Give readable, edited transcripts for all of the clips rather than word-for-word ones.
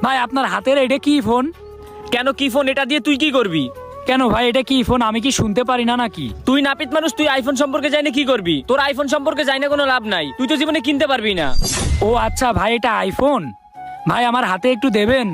ভাই আপনার হাতের এটা কি ফোন? কেন কি ফোন? এটা দিয়ে তুই কি করবি? কেন ভাই এটা কি ফোন? আমি কি শুনতে পারি না নাকি? তুই নাপিত মানুষ, তুই আইফোন সম্পর্কে জানি কি করবি? তোর আইফোন সম্পর্কে জানি কোনো লাভ নাই, তুই তো জীবনে কিনতে পারবি না। ও আচ্ছা ভাই, এটা আইফোন। ভাই আমার হাতে একটু দেবেন।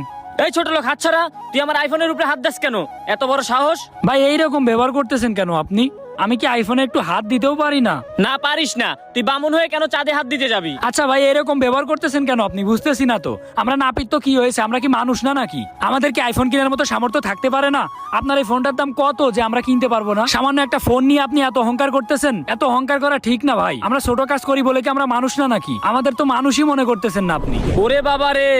এই ছোট লোক, হাত ছাড়া। তুই আমার আইফোনের উপরে হাত দাস কেন? এত বড় সাহস! ভাই এইরকম ব্যবহার করতেছেন কেন আপনি? আমি কি আইফোনে একটু হাত দিতেও পারি না? না পারিস না? তুই বামুন হয়ে কেন চাঁদে হাত দিতে যাবি? আচ্ছা ভাই, এরকম ব্যবহার করতেছেন কেন আপনি? বুঝতেছি না তো। আমরা নাপিত তো কি হয়েছে? আমরা কি মানুষ না নাকি? আমাদের কি আইফোন কেনার মতো সামর্থ্য থাকতে পারে না? আপনার এই ফোনটার দাম কত যে আমরা কিনতে পারবো না? সামান্য একটা ফোন নিয়ে আপনি এত অহংকার করতেছেন। এত অহংকার করা ঠিক না ভাই। আমরা ছোট কাজ করি বলে কি আমরা মানুষ না নাকি? আমাদের তো মানুষই মনে করতেছেন না আপনি। ওরে বাবা রে,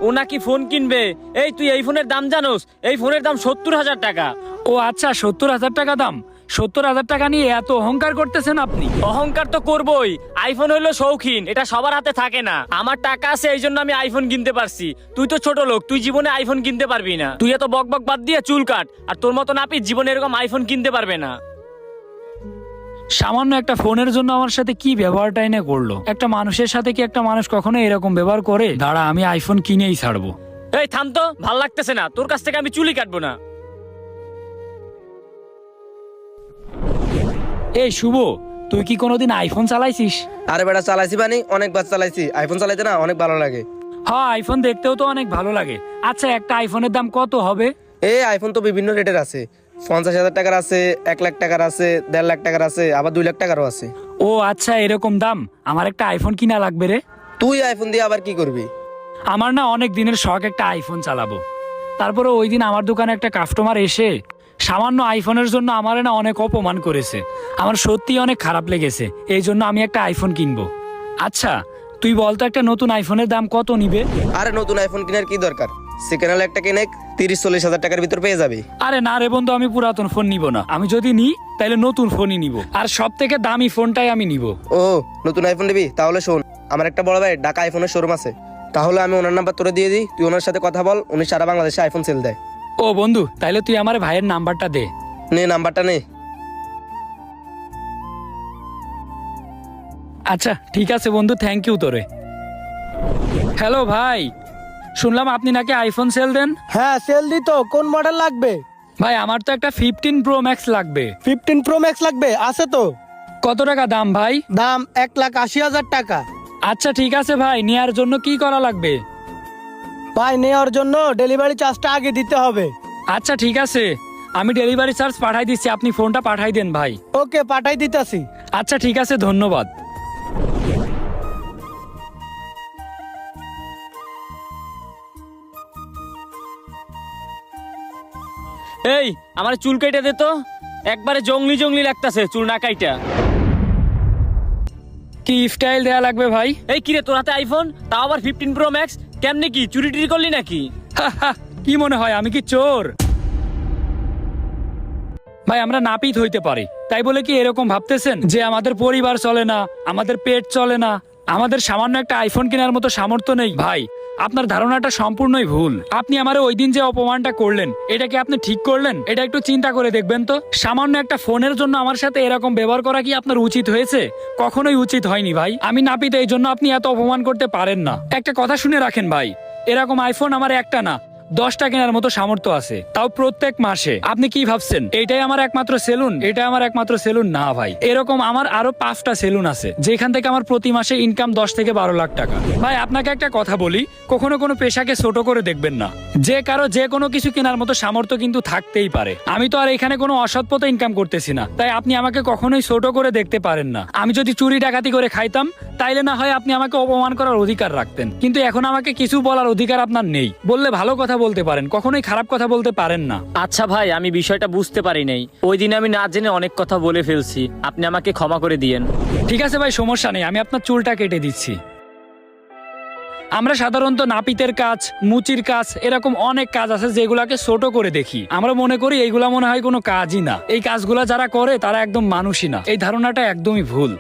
ও নাকি ফোন কিনবে? এই তুই এই ফোনের দাম জানোস? এই ফোনের দাম 70,000 টাকা। ও আচ্ছা, 70,000 টাকা দাম। 70,000 টাকা নিয়ে এত অহংকার করতেছেন আপনি? অহংকার তো করবই। আইফোন হইলো শৌখিন, এটা সবার হাতে থাকে না। আমার টাকা আছে, এই জন্য আমি আইফোন কিনতে পারছি। তুই তো ছোট লোক, তুই জীবনে আইফোন কিনতে পারবি না। তুই এত বক বক বাদ দিয়ে চুল কাট। আর তোর মতো নাপিত জীবনে এরকম আইফোন কিনতে পারবে না। সামান্য একটা ফোনের জন্য আমার সাথে কি ব্যবহারটা এনে করলো? একটা মানুষের সাথে কি একটা মানুষ কখনো এরকম ব্যবহার করে? দাঁড়া, আমি আইফোন কিনেই ছাড়বো। এই থাম তো, ভাল লাগতেছে না। তোর কাছ থেকে আমি চুলই কাটবো না। এই শুভ, তুই কি কোনোদিন আইফোন চালাইছিস? আরে বেটা, চালাইছি মানে অনেকবার চালাইছি। আইফোন চালাইতে না অনেক ভালো লাগে। হ্যাঁ, আইফোন দেখতেও তো অনেক ভালো লাগে। আচ্ছা, একটা আইফোনের দাম কত হবে? এই আইফোন তো বিভিন্ন রেটের আছে। 50,000 টাকার আছে, 1 লাখ টাকার আছে, 1.5 লাখ টাকার আছে, আবার 2 লাখ টাকারও আছে। ও আচ্ছা, এরকম দাম। আমার একটা আইফোন কিনা লাগবে রে। তুই আইফোন দিয়ে আবার কি করবি? আমার না অনেক দিনের শখ একটা আইফোন চালাবো। তারপরে ওই দিন আমার দোকানে একটা কাস্টমার এসে সামান্য আইফোনের জন্য আমার না অনেক অপমান করেছে। আমার সত্যি অনেক খারাপ লেগেছে। এই জন্য আমি একটা আইফোন কিনবো। আচ্ছা তুই বলতো, একটা নতুন আইফোনের দাম কত নিবে? আরে নতুন আইফোন কেনার কি দরকার? সেকেন্ড হ্যান্ড একটা কিনে 30-40 হাজার টাকার ভিতর পেয়ে যাবি। আরে না রে বন্ধু, আমি পুরাতন ফোন নিব না। আমি যদি নিই তাহলে নতুন ফোনই নিব, আর সব থেকে দামি ফোনটাই আমি নিব। ও নতুন আইফোন নিবি? তাহলে শোন, আমার একটা বড় ভাই ঢাকা আইফোনের শোরুম আছে। তাহলে আমি ওনার নাম্বার তোরে দিয়ে দিই, তুই ওনার সাথে কথা বল। উনি সারা বাংলাদেশে আইফোন সেল দেয়। ও বন্ধু, তাহলে তুই আমার ভাইয়ের নাম্বারটা দে। নে নাম্বারটা নে। আচ্ছা ঠিক আছে বন্ধু, থ্যাংক ইউ তোরে। হ্যালো ভাই, শুনলাম আপনি নাকি আইফোন সেল দেন। হ্যাঁ, সেল দিত। কোন মডেল লাগবে? ভাই আমার তো একটা 15 প্রো ম্যাক্স লাগবে। 15 প্রো ম্যাক্স লাগবে? আছে তো। কত টাকা দাম ভাই? দাম 1,80,000 টাকা। আচ্ছা ঠিক আছে ভাই, নেয়ার জন্য কি করা লাগবে? ভাই, নেওয়ার জন্য ডেলিভারি চার্জটা আগে দিতে হবে। আচ্ছা ঠিক আছে, আমি ডেলিভারি চার্জ পাঠাই দিচ্ছি, আপনি ফোনটা পাঠাই দেন ভাই। ওকে, পাঠাই দিতেছি। আচ্ছা ঠিক আছে, ধন্যবাদ। এই আমার চুল কেটে দে তো। একবারে জংলি জংলি লাগতাছে চুল না কাইটা। কি স্টাইল দেয়া লাগবে ভাই? এই কিরে, তোর হাতে আইফোন, তাও আবার 15 প্রো ম্যাক্স? কেমনে কি চুরি টুরি করলি নাকি? কি মনে হয় আমি কি চোর? ভাই আমরা নাপিত হইতে পারি, তাই বলে কি এরকম ভাবতেছেন যে আমাদের পরিবার চলে না, আমাদের পেট চলে না, আমাদের সামান্য একটা আইফোন কেনার মতো সামর্থ্য নেই? ভাই আপনার ধারণাটা সম্পূর্ণই ভুল। আপনি আমারে ওই দিন যে অপমানটা করলেন, এটা কি আপনি ঠিক করলেন? এটা একটু চিন্তা করে দেখবেন তো। সামান্য একটা ফোনের জন্য আমার সাথে এরকম ব্যবহার করা কি আপনার উচিত হয়েছে? কখনোই উচিত হয়নি ভাই। আমি নাপিত, এই জন্য আপনি এত অপমান করতে পারেন না। একটা কথা শুনে রাখেন ভাই, এরকম আইফোন আমার একটা না 10টা কেনার মতো সামর্থ্য আছে, তাও প্রত্যেক মাসে। আপনি কি ভাবছেন এটাই আমার একমাত্র সেলুন? এটা আমার একমাত্র সেলুন না ভাই। এরকম আমার আরো 5টা সেলুন আছে, যেখান থেকে আমার প্রতি মাসে ইনকাম 10 থেকে 12 লাখ টাকা। ভাই আপনাকে একটা কথা বলি, কখনো কোনো পেশাকে ছোট করে দেখবেন না। যে কারো যে কোনো কিছু কেনার মতো সামর্থ্য কিন্তু থাকতেই পারে। আমি তো আর এখানে কোনো অসৎ পথে ইনকাম করতেছি না, তাই আপনি আমাকে কখনোই ছোট করে দেখতে পারেন না। আমি যদি চুরি ডাকাতি করে খাইতাম, তাইলে না হয় আপনি আমাকে অপমান করার অধিকার রাখতেন, কিন্তু এখন আমাকে কিছু বলার অধিকার আপনার নেই। বললে ভালো কথা বলতে পারেন, কখনোই খারাপ কথা বলতে পারেন না। আচ্ছা ভাই, আমি বিষয়টা বুঝতে পারি নাই। ওই দিন আমি না জেনে অনেক কথা বলে ফেলছি, আপনি আমাকে ক্ষমা করে দিয়েন। ঠিক আছে ভাই, সমস্যা নেই, আমি আপনার চুলটা কেটে দিচ্ছি। আমরা সাধারণত নাপিতের কাজ, মুচির কাজ, এরকম অনেক কাজ আছে যেগুলাকে ছোট করে দেখি। আমরা মনে করি এইগুলা মনে হয় কোনো কাজই না। এই কাজগুলা যারা করে তারা একদম মানুষই না। এই ধারণাটা একদমই ভুল।